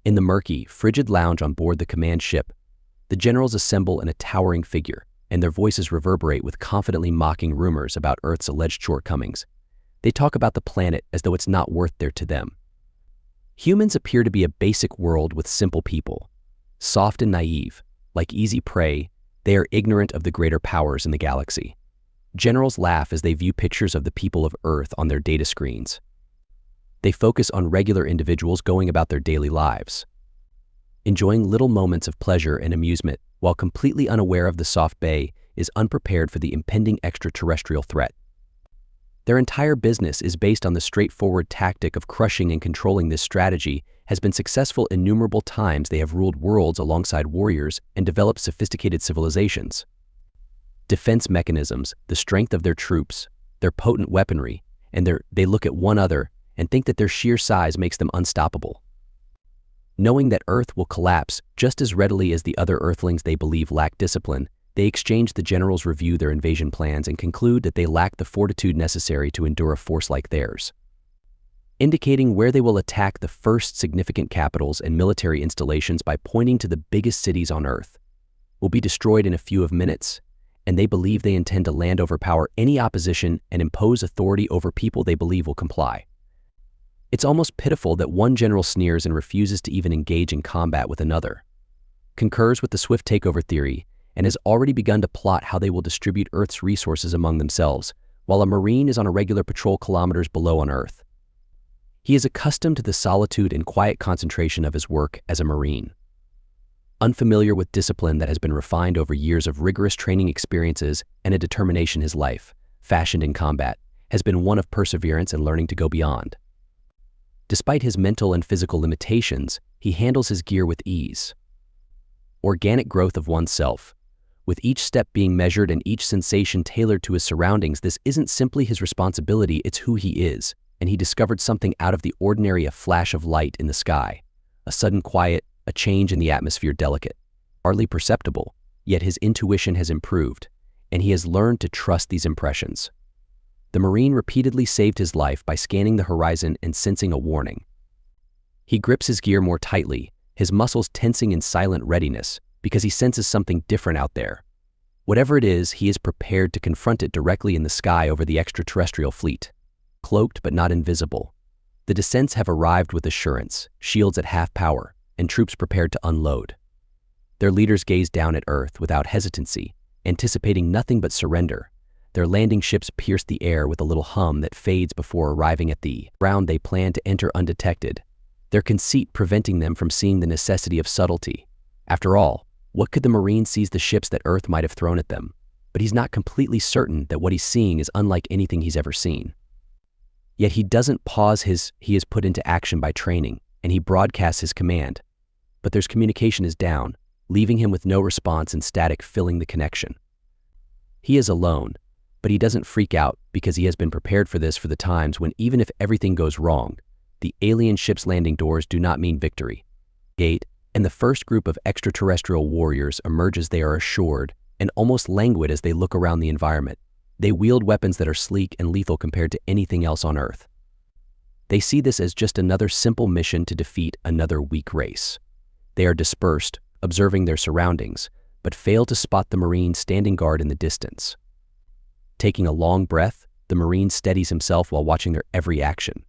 In the murky, frigid lounge on board the command ship, the generals assemble in a towering figure, and their voices reverberate with confidently mocking rumors about Earth's alleged shortcomings. They talk about the planet as though it's not worth their to them. Humans appear to be a basic world with simple people. Soft and naive, like easy prey, they are ignorant of the greater powers in the galaxy. Generals laugh as they view pictures of the people of Earth on their data screens. They focus on regular individuals going about their daily lives, enjoying little moments of pleasure and amusement while completely unaware of the soft bay is unprepared for the impending extraterrestrial threat. Their entire business is based on the straightforward tactic of crushing and controlling. This strategy has been successful innumerable times. They have ruled worlds alongside warriors and developed sophisticated civilizations. Defense mechanisms, the strength of their troops, their potent weaponry, and they look at one another and think that their sheer size makes them unstoppable. Knowing that Earth will collapse just as readily as the other Earthlings they believe lack discipline, they exchange. The generals review their invasion plans and conclude that they lack the fortitude necessary to endure a force like theirs, indicating where they will attack the first significant capitals and military installations by pointing to the biggest cities on Earth. Will be destroyed in a few minutes, and they believe they intend to overpower any opposition and impose authority over people they believe will comply. It's almost pitiful that one general sneers and refuses to even engage in combat with another, concurs with the swift takeover theory, and has already begun to plot how they will distribute Earth's resources among themselves, while a Marine is on a regular patrol kilometers below on Earth. He is accustomed to the solitude and quiet concentration of his work as a Marine. Unfamiliar with discipline that has been refined over years of rigorous training experiences and a determination, his life, fashioned in combat, has been one of perseverance and learning to go beyond. Despite his mental and physical limitations, he handles his gear with ease. Organic growth of oneself, with each step being measured and each sensation tailored to his surroundings. This isn't simply his responsibility, it's who he is, and he discovered something out of the ordinary: a flash of light in the sky, a sudden quiet, a change in the atmosphere, delicate, hardly perceptible, yet his intuition has improved, and he has learned to trust these impressions. The Marine repeatedly saved his life by scanning the horizon and sensing a warning. He grips his gear more tightly, his muscles tensing in silent readiness, because he senses something different out there. Whatever it is, he is prepared to confront it directly in the sky over the extraterrestrial fleet. Cloaked but not invisible, the descents have arrived with assurance, shields at half power, and troops prepared to unload. Their leaders gaze down at Earth without hesitancy, anticipating nothing but surrender. Their landing ships pierce the air with a little hum that fades before arriving at the ground they plan to enter undetected, their conceit preventing them from seeing the necessity of subtlety. After all, what could the Marine seize the ships that Earth might have thrown at them? But he's not completely certain that what he's seeing is unlike anything he's ever seen. Yet he doesn't pause. He is put into action by training, and he broadcasts his command. But their communication is down, leaving him with no response and static filling the connection. He is alone, but he doesn't freak out because he has been prepared for this, for the times when, even if everything goes wrong, the alien ship's landing doors do not mean victory. Gate, and the first group of extraterrestrial warriors emerges. They are assured and almost languid as they look around the environment. They wield weapons that are sleek and lethal compared to anything else on Earth. They see this as just another simple mission to defeat another weak race. They are dispersed, observing their surroundings, but fail to spot the Marine standing guard in the distance. Taking a long breath, the Marine steadies himself while watching their every action.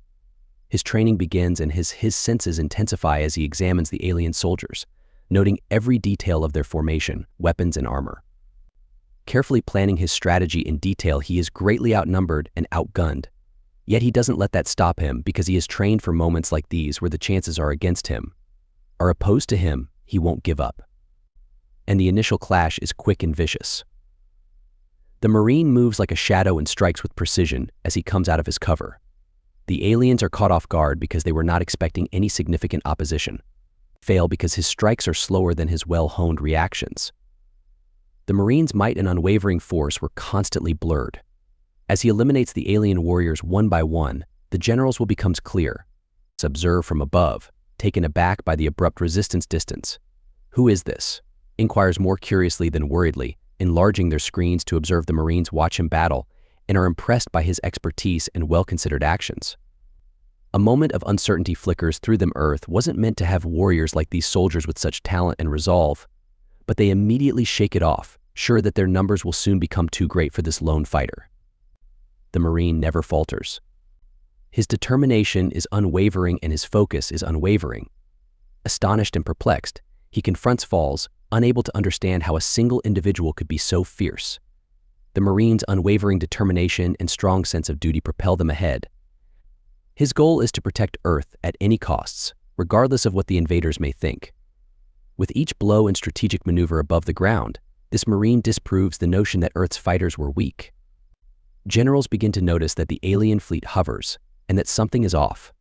His training begins, and his senses intensify as he examines the alien soldiers, noting every detail of their formation, weapons, and armor. Carefully planning his strategy in detail, he is greatly outnumbered and outgunned. Yet he doesn't let that stop him, because he is trained for moments like these where the chances are against him, are opposed to him. He won't give up. And the initial clash is quick and vicious. The Marine moves like a shadow and strikes with precision as he comes out of his cover. The aliens are caught off guard because they were not expecting any significant opposition. Fail because his strikes are slower than his well-honed reactions. The Marine's might and unwavering force were constantly blurred. As he eliminates the alien warriors one by one, the generals will become clear. Observe from above, taken aback by the abrupt resistance distance. Who is this? Inquires more curiously than worriedly, enlarging their screens to observe the Marines watch him battle, and are impressed by his expertise and well-considered actions. A moment of uncertainty flickers through them. Earth wasn't meant to have warriors like these soldiers with such talent and resolve, but they immediately shake it off, sure that their numbers will soon become too great for this lone fighter. The Marine never falters. His determination is unwavering and his focus is unwavering. Astonished and perplexed, he confronts Falls, unable to understand how a single individual could be so fierce. The Marine's unwavering determination and strong sense of duty propel them ahead. His goal is to protect Earth at any costs, regardless of what the invaders may think. With each blow and strategic maneuver above the ground, this Marine disproves the notion that Earth's fighters were weak. Generals begin to notice that the alien fleet hovers, and that something is off.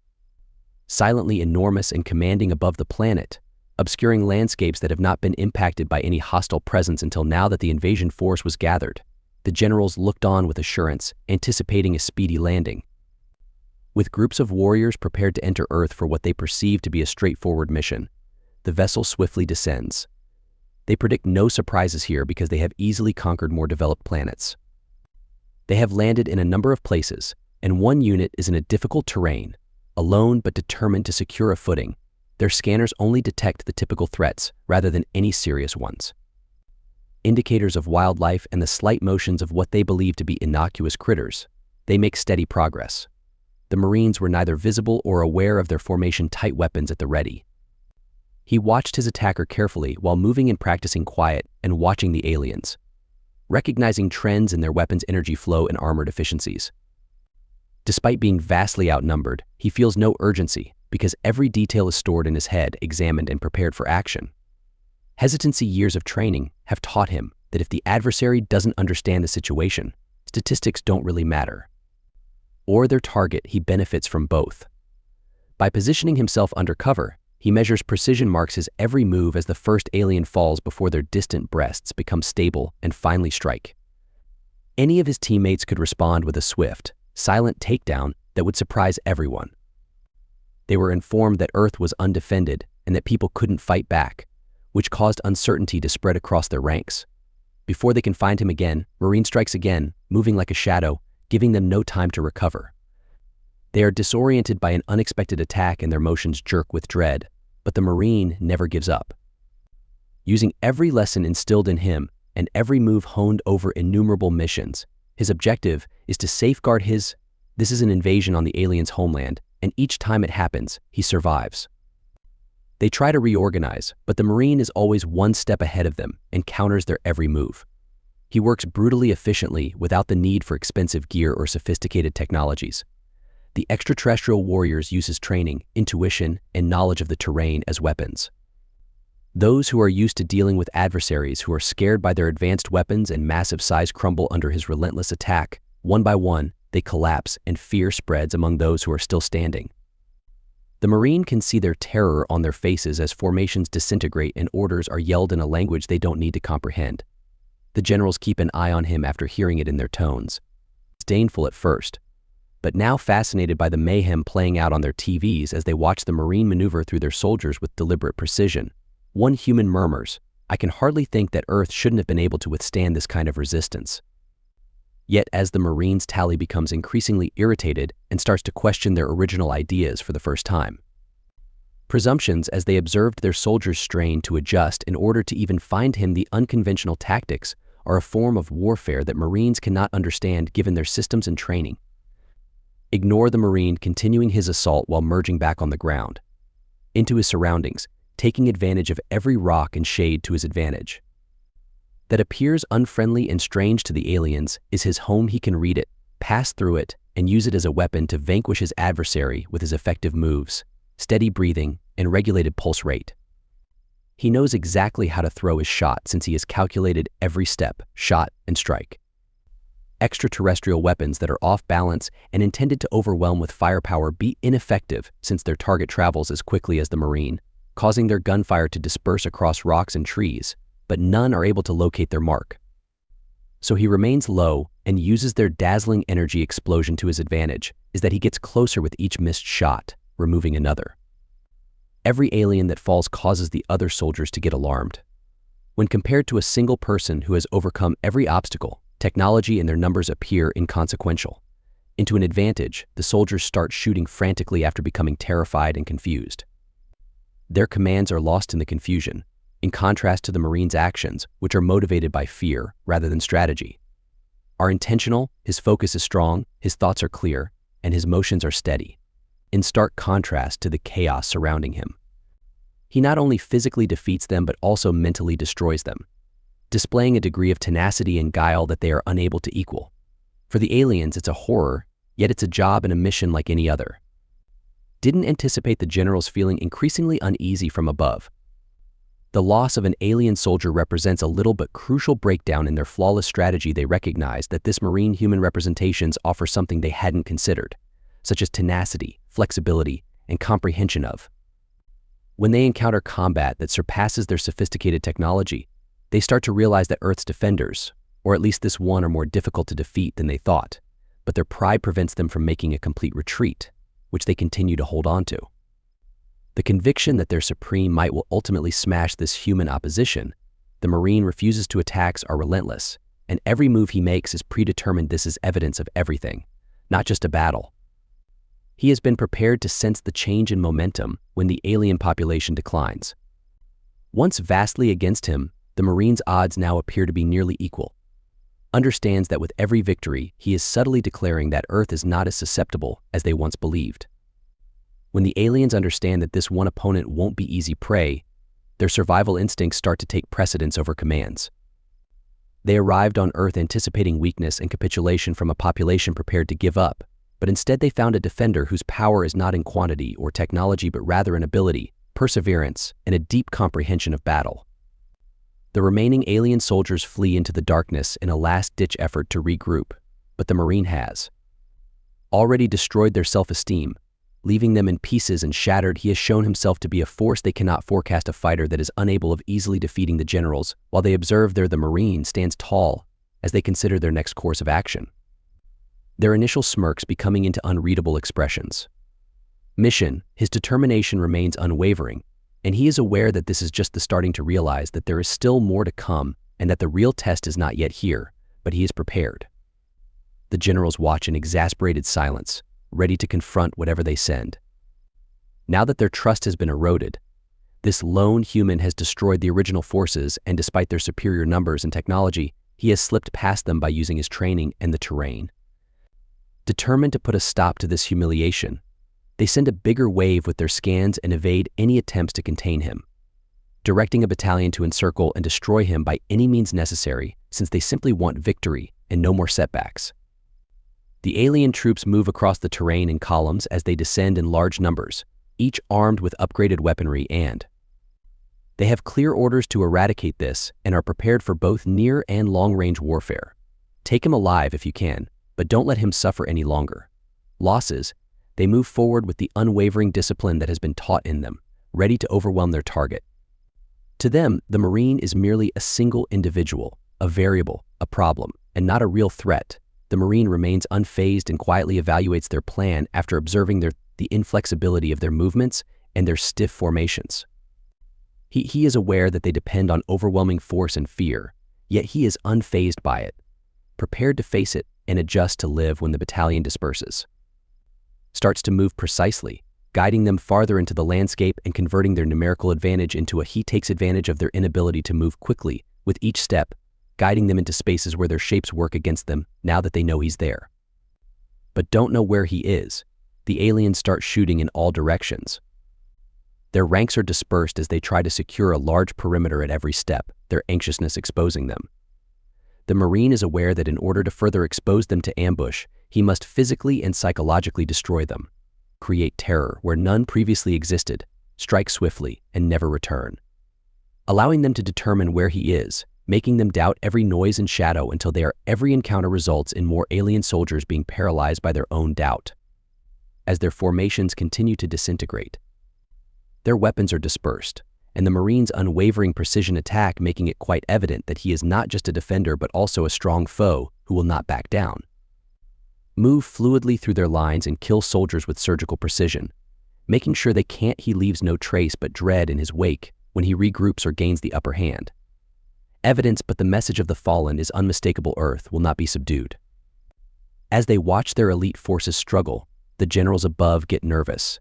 Silently enormous and commanding above the planet, obscuring landscapes that have not been impacted by any hostile presence until now that the invasion force was gathered, the generals looked on with assurance, anticipating a speedy landing. With groups of warriors prepared to enter Earth for what they perceive to be a straightforward mission, the vessel swiftly descends. They predict no surprises here because they have easily conquered more developed planets. They have landed in a number of places, and one unit is in a difficult terrain, alone but determined to secure a footing. Their scanners only detect the typical threats rather than any serious ones. Indicators of wildlife and the slight motions of what they believe to be innocuous critters, they make steady progress. The Marines were neither visible or aware of their formation-tight weapons at the ready. He watched his attacker carefully while moving and practicing quiet and watching the aliens, recognizing trends in their weapons' energy flow and armor deficiencies. Despite being vastly outnumbered, he feels no urgency because every detail is stored in his head, examined and prepared for action. Hesitancy years of training have taught him that if the adversary doesn't understand the situation, statistics don't really matter. Or their target, he benefits from both. By positioning himself under cover, he measures precision, marks his every move as the first alien falls before their distant breasts become stable and finally strike. Any of his teammates could respond with a swift, silent takedown that would surprise everyone. They were informed that Earth was undefended and that people couldn't fight back, which caused uncertainty to spread across their ranks. Before they can find him again, Marine strikes again, moving like a shadow, giving them no time to recover. They are disoriented by an unexpected attack and their motions jerk with dread, but the Marine never gives up. Using every lesson instilled in him and every move honed over innumerable missions, his objective is to safeguard his. This is an invasion on the aliens' homeland, and each time it happens, he survives. They try to reorganize, but the Marine is always one step ahead of them and counters their every move. He works brutally efficiently without the need for expensive gear or sophisticated technologies. The extraterrestrial warriors use his training, intuition, and knowledge of the terrain as weapons. Those who are used to dealing with adversaries who are scared by their advanced weapons and massive size crumble under his relentless attack. One by one, they collapse and fear spreads among those who are still standing. The Marine can see their terror on their faces as formations disintegrate and orders are yelled in a language they don't need to comprehend. The generals keep an eye on him after hearing it in their tones. Disdainful at first, but now fascinated by the mayhem playing out on their TVs as they watch the Marine maneuver through their soldiers with deliberate precision. One human murmurs, "I can hardly think that Earth shouldn't have been able to withstand this kind of resistance." Yet as the Marines' tally becomes increasingly irritated and starts to question their original ideas for the first time. Presumptions as they observed their soldiers strain to adjust in order to even find him. The unconventional tactics are a form of warfare that Marines cannot understand given their systems and training. Ignore the Marine continuing his assault while merging back on the ground, into his surroundings, taking advantage of every rock and shade to his advantage. That appears unfriendly and strange to the aliens is his home. He can read it, pass through it, and use it as a weapon to vanquish his adversary with his effective moves, steady breathing, and regulated pulse rate. He knows exactly how to throw his shot since he has calculated every step, shot, and strike. Extraterrestrial weapons that are off balance and intended to overwhelm with firepower be ineffective since their target travels as quickly as the Marine, causing their gunfire to disperse across rocks and trees, but none are able to locate their mark. So he remains low and uses their dazzling energy explosion to his advantage, is that he gets closer with each missed shot, removing another. Every alien that falls causes the other soldiers to get alarmed. When compared to a single person who has overcome every obstacle, technology and their numbers appear inconsequential. Into an advantage, the soldiers start shooting frantically after becoming terrified and confused. Their commands are lost in the confusion, in contrast to the Marine's actions, which are motivated by fear rather than strategy. Are intentional, his focus is strong, his thoughts are clear, and his motions are steady, in stark contrast to the chaos surrounding him. He not only physically defeats them but also mentally destroys them, displaying a degree of tenacity and guile that they are unable to equal. For the aliens, it's a horror, yet it's a job and a mission like any other. Didn't anticipate the generals feeling increasingly uneasy from above. The loss of an alien soldier represents a little but crucial breakdown in their flawless strategy. They recognize that this Marine human representations offer something they hadn't considered, such as tenacity, flexibility, and comprehension of. When they encounter combat that surpasses their sophisticated technology, they start to realize that Earth's defenders, or at least this one, are more difficult to defeat than they thought, but their pride prevents them from making a complete retreat, which they continue to hold on to. The conviction that their supreme might will ultimately smash this human opposition, the Marine refuses to attack, are relentless, and every move he makes is predetermined. This is evidence of everything, not just a battle. He has been prepared to sense the change in momentum when the alien population declines. Once vastly against him, the Marine's odds now appear to be nearly equal. Understands that with every victory, he is subtly declaring that Earth is not as susceptible as they once believed. When the aliens understand that this one opponent won't be easy prey, their survival instincts start to take precedence over commands. They arrived on Earth anticipating weakness and capitulation from a population prepared to give up, but instead they found a defender whose power is not in quantity or technology but rather in ability, perseverance, and a deep comprehension of battle. The remaining alien soldiers flee into the darkness in a last-ditch effort to regroup, but the Marine has already destroyed their self-esteem, leaving them in pieces and shattered. He has shown himself to be a force they cannot forecast, a fighter that is unable of easily defeating the generals. While they observe there, the Marine stands tall as they consider their next course of action, their initial smirks becoming into unreadable expressions. Mission, his determination remains unwavering, and he is aware that this is just the starting to realize that there is still more to come and that the real test is not yet here, but he is prepared. The generals watch in exasperated silence, ready to confront whatever they send. Now that their trust has been eroded, this lone human has destroyed the original forces, and despite their superior numbers and technology, he has slipped past them by using his training and the terrain. Determined to put a stop to this humiliation, they send a bigger wave with their scans and evade any attempts to contain him, directing a battalion to encircle and destroy him by any means necessary, since they simply want victory and no more setbacks. The alien troops move across the terrain in columns as they descend in large numbers, each armed with upgraded weaponry, and they have clear orders to eradicate this and are prepared for both near and long-range warfare. Take him alive if you can, but don't let him suffer any longer. Losses, they move forward with the unwavering discipline that has been taught in them, ready to overwhelm their target. To them, the Marine is merely a single individual, a variable, a problem, and not a real threat. The Marine remains unfazed and quietly evaluates their plan after observing the inflexibility of their movements and their stiff formations. He is aware that they depend on overwhelming force and fear, yet he is unfazed by it, prepared to face it and adjust to live when the battalion disperses. Starts to move precisely, guiding them farther into the landscape and converting their numerical advantage into a he takes advantage of their inability to move quickly with each step, guiding them into spaces where their shapes work against them now that they know he's there, but don't know where he is. The aliens start shooting in all directions. Their ranks are dispersed as they try to secure a large perimeter at every step, their anxiousness exposing them. The Marine is aware that in order to further expose them to ambush, he must physically and psychologically destroy them, create terror where none previously existed, strike swiftly, and never return, allowing them to determine where he is, making them doubt every noise and shadow until every encounter results in more alien soldiers being paralyzed by their own doubt. As their formations continue to disintegrate, their weapons are dispersed, and the Marine's unwavering precision attack making it quite evident that he is not just a defender but also a strong foe who will not back down. Move fluidly through their lines and kill soldiers with surgical precision, making sure they can't. He leaves no trace but dread in his wake when he regroups or gains the upper hand. Evidence, but the message of the fallen is unmistakable. Earth will not be subdued. As they watch their elite forces struggle, the generals above get nervous,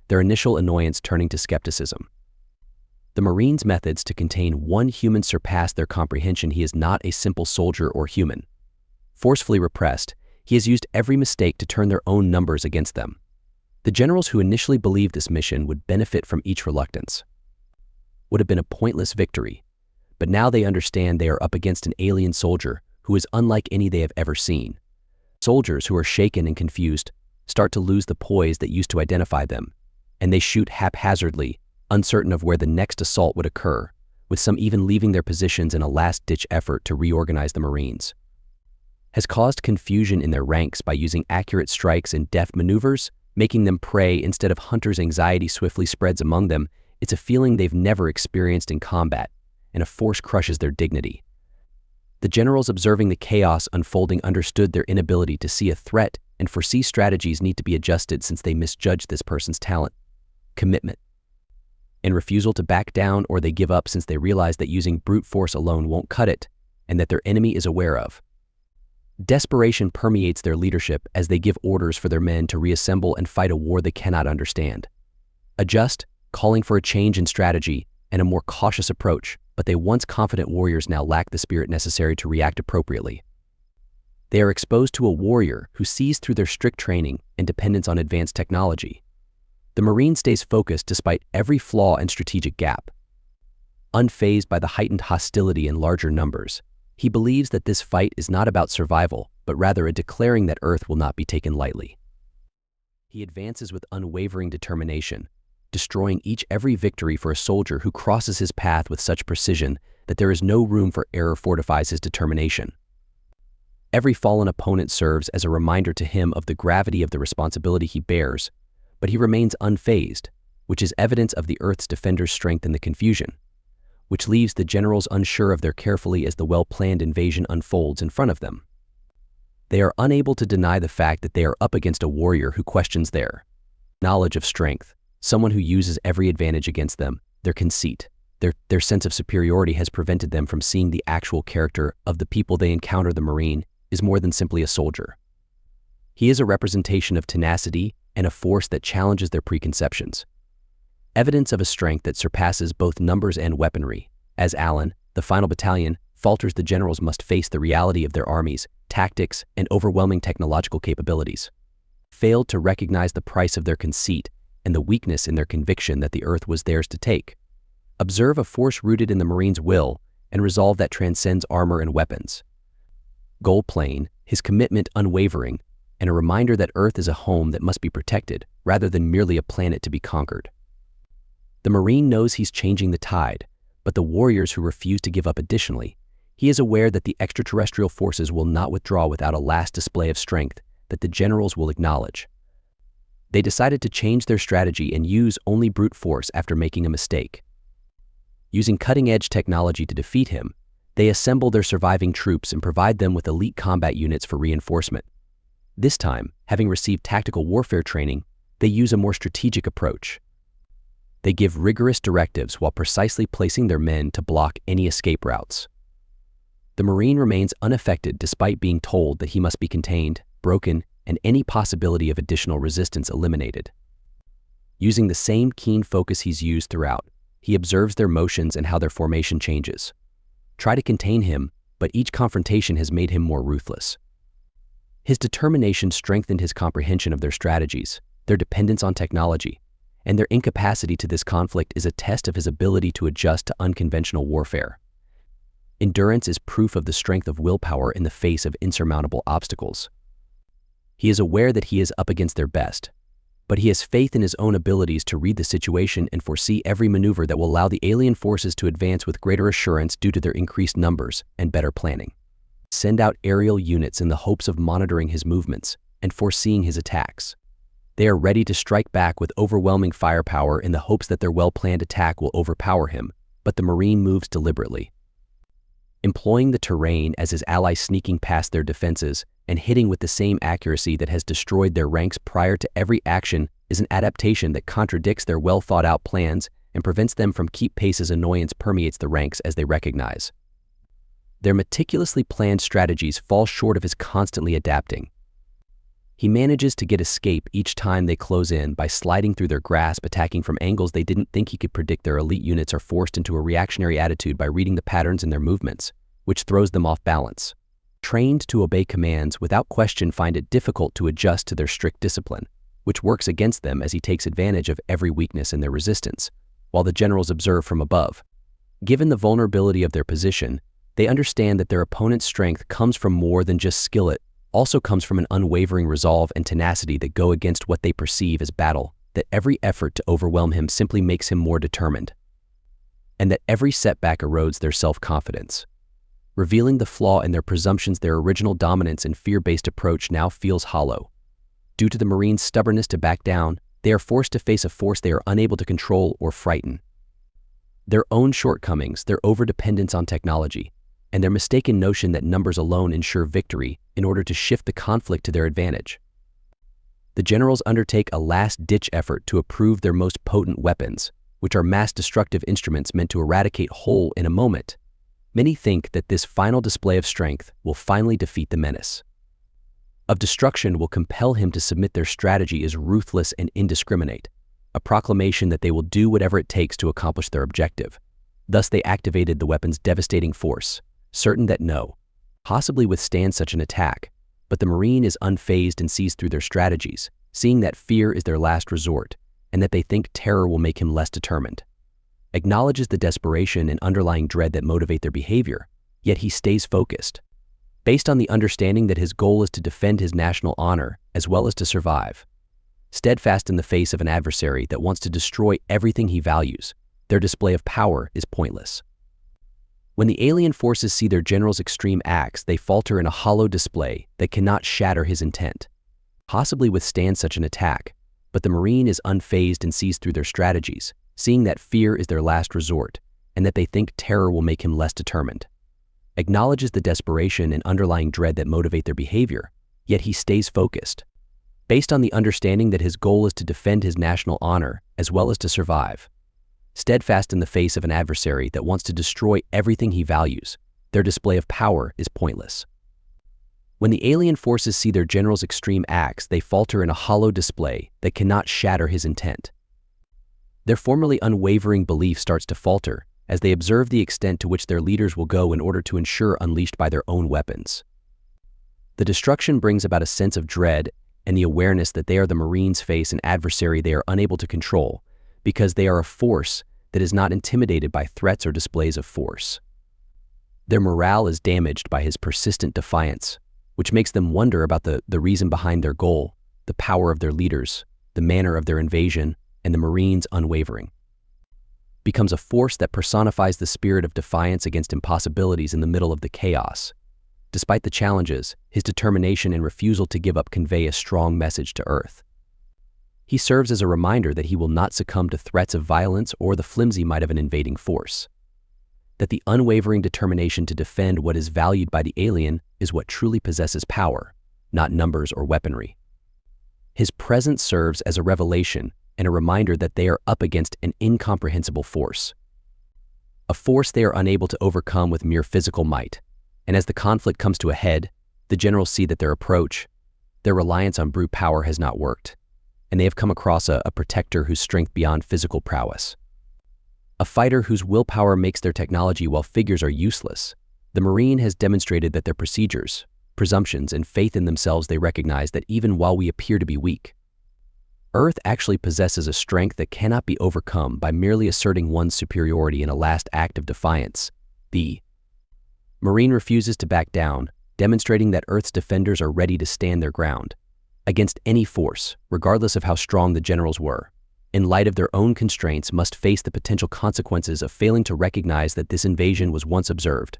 their initial annoyance turning to skepticism. The Marines' methods to contain one human surpass their comprehension. He is not a simple soldier or human. Forcefully repressed, he has used every mistake to turn their own numbers against them. The generals who initially believed this mission would benefit from each reluctance would have been a pointless victory, but now they understand they are up against an alien soldier who is unlike any they have ever seen. Soldiers who are shaken and confused start to lose the poise that used to identify them, and they shoot haphazardly, uncertain of where the next assault would occur, with some even leaving their positions in a last-ditch effort to reorganize the Marines. Has caused confusion in their ranks by using accurate strikes and deft maneuvers, making them prey instead of hunters. Anxiety swiftly spreads among them. It's a feeling they've never experienced in combat, and a force crushes their dignity. The generals observing the chaos unfolding understood their inability to see a threat and foresee strategies need to be adjusted since they misjudged this person's talent, commitment, and refusal to back down, or they give up since they realize that using brute force alone won't cut it and that their enemy is aware of. Desperation permeates their leadership as they give orders for their men to reassemble and fight a war they cannot understand. Adjust, calling for a change in strategy and a more cautious approach, but they once confident warriors now lack the spirit necessary to react appropriately. They are exposed to a warrior who sees through their strict training and dependence on advanced technology. The Marine stays focused despite every flaw and strategic gap. Unfazed by the heightened hostility in larger numbers, he believes that this fight is not about survival, but rather a declaring that Earth will not be taken lightly. He advances with unwavering determination, destroying every victory for a soldier who crosses his path with such precision that there is no room for error. Fortifies his determination. Every fallen opponent serves as a reminder to him of the gravity of the responsibility he bears, but he remains unfazed, which is evidence of the Earth's defenders' strength in the confusion, which leaves the generals unsure of their carefully as the well-planned invasion unfolds in front of them. They are unable to deny the fact that they are up against a warrior who questions their knowledge of strength, someone who uses every advantage against them. Their conceit, their sense of superiority has prevented them from seeing the actual character of the people they encounter. The Marine is more than simply a soldier. He is a representation of tenacity and a force that challenges their preconceptions. Evidence of a strength that surpasses both numbers and weaponry. As Allen, the final battalion, falters, the generals must face the reality of their armies, tactics, and overwhelming technological capabilities. Failed to recognize the price of their conceit and the weakness in their conviction that the Earth was theirs to take. Observe a force rooted in the Marine's will and resolve that transcends armor and weapons. Goal plain, his commitment unwavering, and a reminder that Earth is a home that must be protected rather than merely a planet to be conquered. The Marine knows he's changing the tide, but the warriors who refuse to give up. Additionally, he is aware that the extraterrestrial forces will not withdraw without a last display of strength that the generals will acknowledge. They decided to change their strategy and use only brute force after making a mistake. Using cutting-edge technology to defeat him, they assemble their surviving troops and provide them with elite combat units for reinforcement. This time, having received tactical warfare training, they use a more strategic approach. They give rigorous directives while precisely placing their men to block any escape routes. The Marine remains unaffected despite being told that he must be contained, broken, and any possibility of additional resistance eliminated. Using the same keen focus he's used throughout, he observes their motions and how their formation changes. Try to contain him, but each confrontation has made him more ruthless. His determination strengthened his comprehension of their strategies, their dependence on technology, and their incapacity to this conflict is a test of his ability to adjust to unconventional warfare. Endurance is proof of the strength of willpower in the face of insurmountable obstacles. He is aware that he is up against their best, but he has faith in his own abilities to read the situation and foresee every maneuver that will allow the alien forces to advance with greater assurance due to their increased numbers and better planning. Send out aerial units in the hopes of monitoring his movements and foreseeing his attacks. They are ready to strike back with overwhelming firepower in the hopes that their well-planned attack will overpower him, but the Marine moves deliberately, employing the terrain as his allies, sneaking past their defenses and hitting with the same accuracy that has destroyed their ranks prior to every action is an adaptation that contradicts their well-thought-out plans and prevents them from keep pace as annoyance permeates the ranks as they recognize their meticulously planned strategies fall short of his constantly adapting. He manages to get escape each time they close in by sliding through their grasp, attacking from angles they didn't think he could predict. Their elite units are forced into a reactionary attitude by reading the patterns in their movements, which throws them off balance. Trained to obey commands without question find it difficult to adjust to their strict discipline, which works against them as he takes advantage of every weakness in their resistance, while the generals observe from above. Given the vulnerability of their position, they understand that their opponent's strength comes from more than just skill. It also comes from an unwavering resolve and tenacity that go against what they perceive as battle, that every effort to overwhelm him simply makes him more determined, and that every setback erodes their self-confidence. Revealing the flaw in their presumptions, their original dominance and fear-based approach now feels hollow. Due to the Marines' stubbornness to back down, they are forced to face a force they are unable to control or frighten. Their own shortcomings, their overdependence on technology, and their mistaken notion that numbers alone ensure victory in order to shift the conflict to their advantage. The generals undertake a last-ditch effort to approve their most potent weapons, which are mass-destructive instruments meant to eradicate whole in a moment. Many think that this final display of strength will finally defeat the menace of destruction, will compel him to submit. Their strategy is ruthless and indiscriminate, a proclamation that they will do whatever it takes to accomplish their objective. Thus they activated the weapon's devastating force, certain that no possibly withstand such an attack, but the Marine is unfazed and sees through their strategies, seeing that fear is their last resort, and that they think terror will make him less determined. Acknowledges the desperation and underlying dread that motivate their behavior, yet he stays focused, based on the understanding that his goal is to defend his national honor as well as to survive. Steadfast in the face of an adversary that wants to destroy everything he values, their display of power is pointless. When the alien forces see their general's extreme acts, they falter in a hollow display that cannot shatter his intent, possibly withstand such an attack, but the Marine is unfazed and sees through their strategies, seeing that fear is their last resort, and that they think terror will make him less determined. Acknowledges the desperation and underlying dread that motivate their behavior, yet he stays focused, based on the understanding that his goal is to defend his national honor as well as to survive. Steadfast in the face of an adversary that wants to destroy everything he values, their display of power is pointless. When the alien forces see their general's extreme acts, they falter in a hollow display that cannot shatter his intent. Their formerly unwavering belief starts to falter as they observe the extent to which their leaders will go in order to ensure unleashed by their own weapons. The destruction brings about a sense of dread and the awareness that they are the Marines face an adversary they are unable to control, because they are a force that is not intimidated by threats or displays of force. Their morale is damaged by his persistent defiance, which makes them wonder about the reason behind their goal, the power of their leaders, the manner of their invasion, and the Marines' unwavering. Becomes a force that personifies the spirit of defiance against impossibilities in the middle of the chaos. Despite the challenges, his determination and refusal to give up convey a strong message to Earth. He serves as a reminder that he will not succumb to threats of violence or the flimsy might of an invading force. That the unwavering determination to defend what is valued by the alien is what truly possesses power, not numbers or weaponry. His presence serves as a revelation and a reminder that they are up against an incomprehensible force. A force they are unable to overcome with mere physical might. And as the conflict comes to a head, the generals see that their reliance on brute power has not worked, and they have come across a protector whose strength beyond physical prowess. A fighter whose willpower makes their technology while figures are useless. The Marine has demonstrated that their procedures, presumptions, and faith in themselves, they recognize that even while we appear to be weak, Earth actually possesses a strength that cannot be overcome by merely asserting one's superiority in a last act of defiance. The Marine refuses to back down, demonstrating that Earth's defenders are ready to stand their ground against any force, regardless of how strong the generals were, in light of their own constraints, must face the potential consequences of failing to recognize that this invasion was once observed.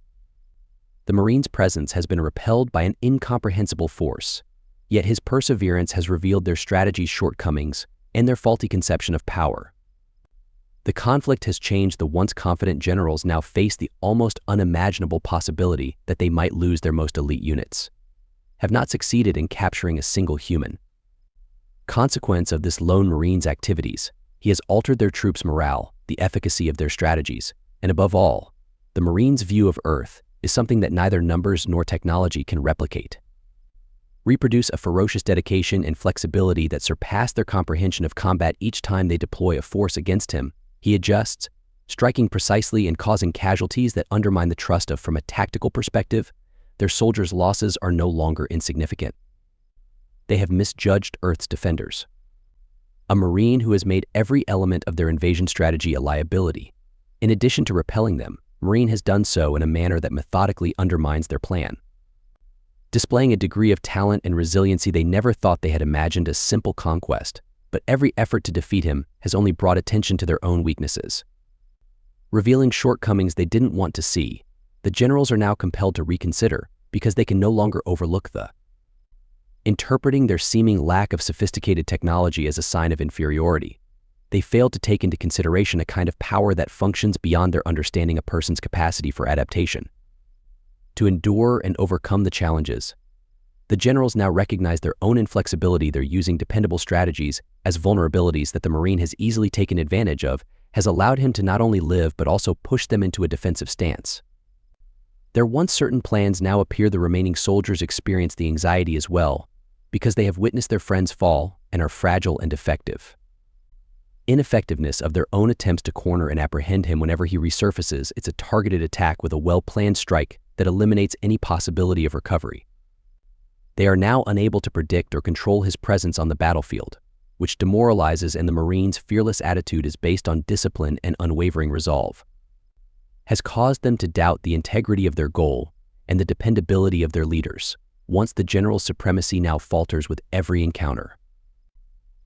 The Marine's presence has been repelled by an incomprehensible force, yet his perseverance has revealed their strategy's shortcomings and their faulty conception of power. The conflict has changed. The once confident generals now face the almost unimaginable possibility that they might lose their most elite units, have not succeeded in capturing a single human. Consequence of this lone Marine's activities, he has altered their troops' morale, the efficacy of their strategies, and above all, the Marines' view of Earth is something that neither numbers nor technology can replicate. reproduce a ferocious dedication and flexibility that surpass their comprehension of combat each time they deploy a force against him. He adjusts, striking precisely and causing casualties that undermine the trust of. From a tactical perspective, their soldiers' losses are no longer insignificant. They have misjudged Earth's defenders. A Marine who has made every element of their invasion strategy a liability. In addition to repelling them, Marine has done so in a manner that methodically undermines their plan. Displaying a degree of talent and resiliency they never thought they had imagined a simple conquest, but every effort to defeat him has only brought attention to their own weaknesses. Revealing shortcomings they didn't want to see, the generals are now compelled to reconsider because they can no longer overlook the interpreting their seeming lack of sophisticated technology as a sign of inferiority. They failed to take into consideration a kind of power that functions beyond their understanding a person's capacity for adaptation. To endure and overcome the challenges, the generals now recognize their own inflexibility. They're using dependable strategies as vulnerabilities that the Marine has easily taken advantage of, has allowed him to not only live but also push them into a defensive stance. Their once certain plans now appear the remaining soldiers experience the anxiety as well, because they have witnessed their friends fall and are fragile and defective. Ineffectiveness of their own attempts to corner and apprehend him whenever he resurfaces, it's a targeted attack with a well-planned strike that eliminates any possibility of recovery. They are now unable to predict or control his presence on the battlefield, which demoralizes, and the Marines' fearless attitude is based on discipline and unwavering resolve, has caused them to doubt the integrity of their goal and the dependability of their leaders. Once the general's supremacy now falters with every encounter,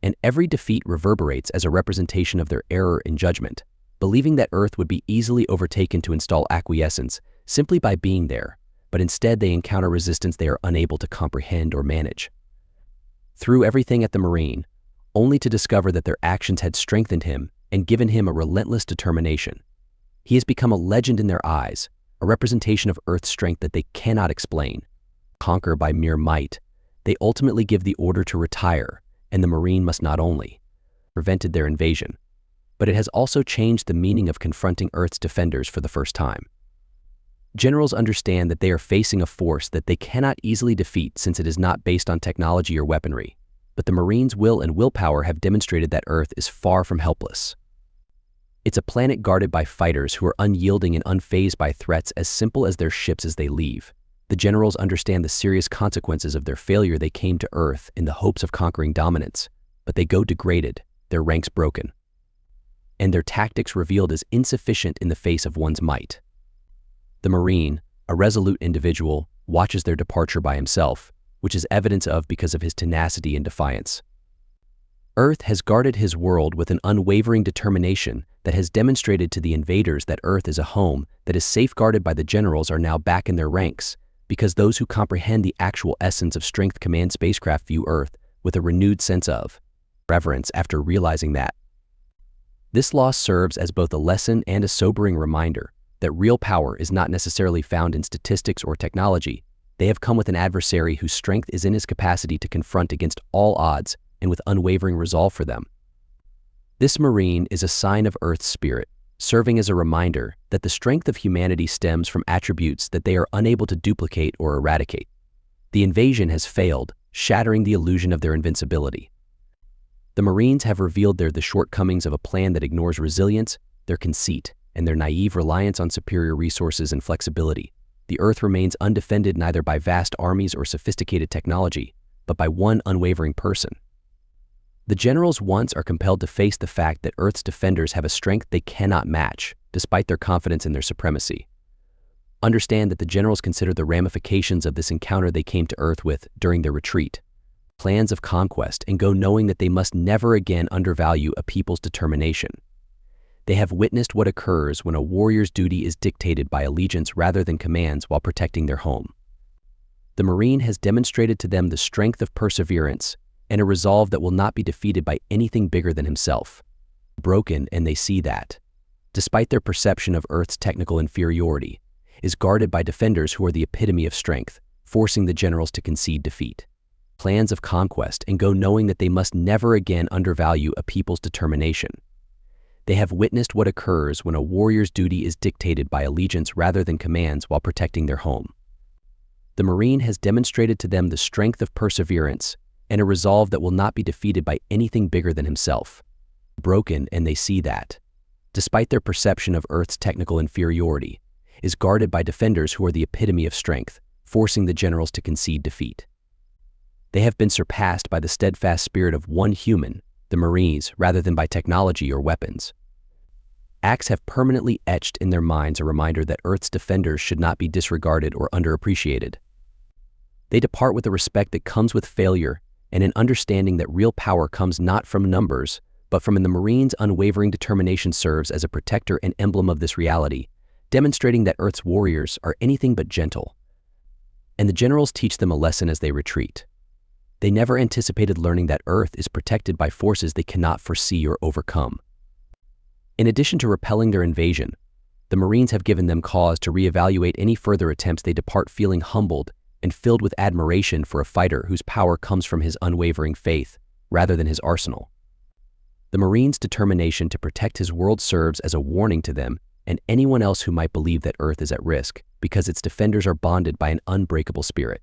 and every defeat reverberates as a representation of their error in judgment, believing that Earth would be easily overtaken to install acquiescence simply by being there, but instead they encounter resistance they are unable to comprehend or manage. Threw everything at the Marine, only to discover that their actions had strengthened him and given him a relentless determination. He has become a legend in their eyes, a representation of Earth's strength that they cannot explain. Conquer by mere might, they ultimately give the order to retire, and the Marine must not only prevented their invasion, but it has also changed the meaning of confronting Earth's defenders for the first time. Generals understand that they are facing a force that they cannot easily defeat since it is not based on technology or weaponry, but the Marines' will and willpower have demonstrated that Earth is far from helpless. It's a planet guarded by fighters who are unyielding and unfazed by threats as simple as their ships as they leave. The generals understand the serious consequences of their failure. They came to Earth in the hopes of conquering dominance, but they go degraded, their ranks broken, and their tactics revealed as insufficient in the face of one's might. The Marine, a resolute individual, watches their departure by himself, which is evidence of because of his tenacity and defiance. Earth has guarded his world with an unwavering determination that has demonstrated to the invaders that Earth is a home that is safeguarded by the generals are now back in their ranks, because those who comprehend the actual essence of strength command spacecraft view Earth with a renewed sense of reverence after realizing that. This loss serves as both a lesson and a sobering reminder that real power is not necessarily found in statistics or technology. They have come with an adversary whose strength is in his capacity to confront against all odds and with unwavering resolve for them. This Marine is a sign of Earth's spirit, serving as a reminder that the strength of humanity stems from attributes that they are unable to duplicate or eradicate. The invasion has failed, shattering the illusion of their invincibility. The Marines have revealed the shortcomings of a plan that ignores resilience, their conceit, and their naive reliance on superior resources and flexibility. The Earth remains undefended neither by vast armies or sophisticated technology, but by one unwavering person. The generals once are compelled to face the fact that Earth's defenders have a strength they cannot match, despite their confidence in their supremacy. Understand that the generals consider the ramifications of this encounter they came to Earth with during their retreat, plans of conquest, and go knowing that they must never again undervalue a people's determination. They have witnessed what occurs when a warrior's duty is dictated by allegiance rather than commands while protecting their home. The Marine has demonstrated to them the strength of perseverance and a resolve that will not be defeated by anything bigger than himself. Broken, and they see that, despite their perception of Earth's technical inferiority, is guarded by defenders who are the epitome of strength, forcing the generals to concede defeat. Plans of conquest and go knowing that they must never again undervalue a people's determination. They have witnessed what occurs when a warrior's duty is dictated by allegiance rather than commands while protecting their home. The Marine has demonstrated to them the strength of perseverance and a resolve that will not be defeated by anything bigger than himself. Broken, and they see that, despite their perception of Earth's technical inferiority, is guarded by defenders who are the epitome of strength, forcing the generals to concede defeat. They have been surpassed by the steadfast spirit of one human, the Marines, rather than by technology or weapons. Acts have permanently etched in their minds a reminder that Earth's defenders should not be disregarded or underappreciated. They depart with a respect that comes with failure and an understanding that real power comes not from numbers, but from the Marines' unwavering determination serves as a protector and emblem of this reality, demonstrating that Earth's warriors are anything but gentle. And the generals teach them a lesson as they retreat. They never anticipated learning that Earth is protected by forces they cannot foresee or overcome. In addition to repelling their invasion, the Marines have given them cause to reevaluate any further attempts. They depart feeling humbled and filled with admiration for a fighter whose power comes from his unwavering faith rather than his arsenal. The Marines' determination to protect his world serves as a warning to them and anyone else who might believe that Earth is at risk, because its defenders are bonded by an unbreakable spirit.